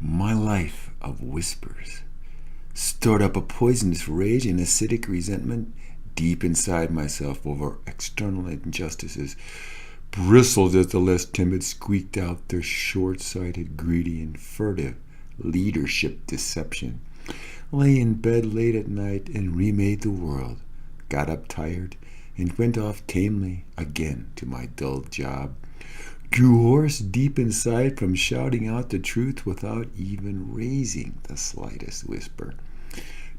My life of whispers stored up a poisonous rage and acidic resentment deep inside myself over external injustices, bristled as the less timid squeaked out their short-sighted, greedy, and furtive leadership deception. Lay in bed late at night and remade the world, got up tired, and went off tamely again to my dull job. Grew hoarse deep inside from shouting out the truth without even raising the slightest whisper.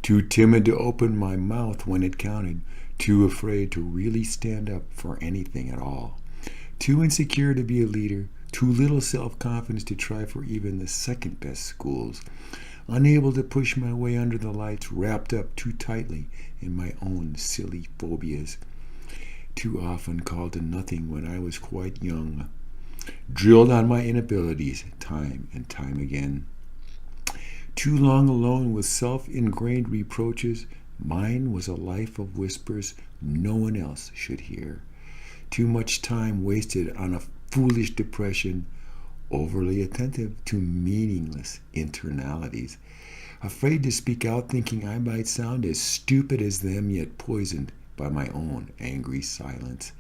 Too timid to open my mouth when it counted, too afraid to really stand up for anything at all. Too insecure to be a leader, too little self-confidence to try for even the second best schools. Unable to push my way under the lights, wrapped up too tightly in my own silly phobias. Too often called to nothing when I was quite young. Drilled on my inabilities time and time again. Too long alone with self-ingrained reproaches, mine was a life of whispers no one else should hear. Too much time wasted on a foolish depression, overly attentive to meaningless internalities. Afraid to speak out, thinking I might sound as stupid as them, yet poisoned by my own angry silence.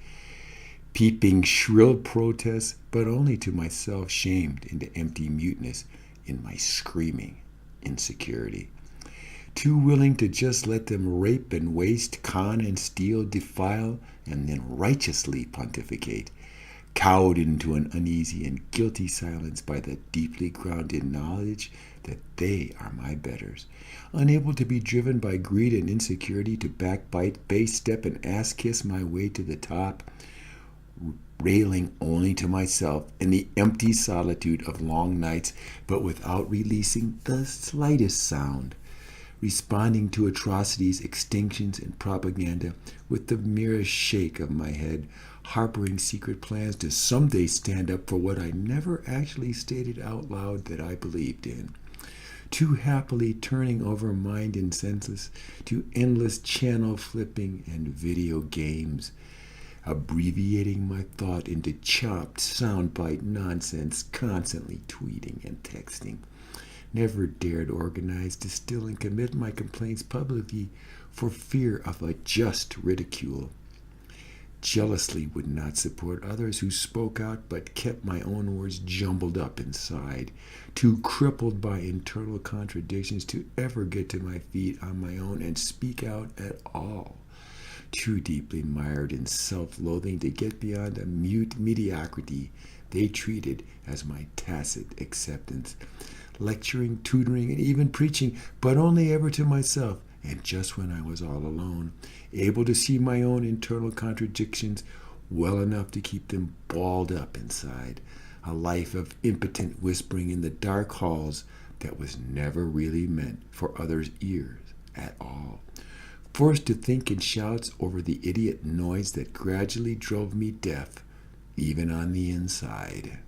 Peeping shrill protests, but only to myself, shamed into empty muteness in my screaming insecurity. Too willing to just let them rape and waste, con and steal, defile, and then righteously pontificate. Cowed into an uneasy and guilty silence by the deeply grounded knowledge that they are my betters. Unable to be driven by greed and insecurity to backbite, base step, and ass kiss my way to the top. Railing only to myself in the empty solitude of long nights, but without releasing the slightest sound. Responding to atrocities, extinctions, and propaganda with the merest shake of my head, harboring secret plans to someday stand up for what I never actually stated out loud that I believed in. Too happily turning over mind and senses to endless channel flipping and video games, abbreviating my thought into chopped soundbite nonsense, constantly tweeting and texting. Never dared organize, distill, and commit my complaints publicly for fear of a just ridicule. Jealously would not support others who spoke out, but kept my own words jumbled up inside. Too crippled by internal contradictions to ever get to my feet on my own and speak out at all. Too deeply mired in self-loathing to get beyond a mute mediocrity they treated as my tacit acceptance. Lecturing, tutoring, and even preaching, but only ever to myself, and just when I was all alone, able to see my own internal contradictions well enough to keep them balled up inside. A life of impotent whispering in the dark halls that was never really meant for others' ears at all. Forced to think in shouts over the idiot noise that gradually drove me deaf, even on the inside.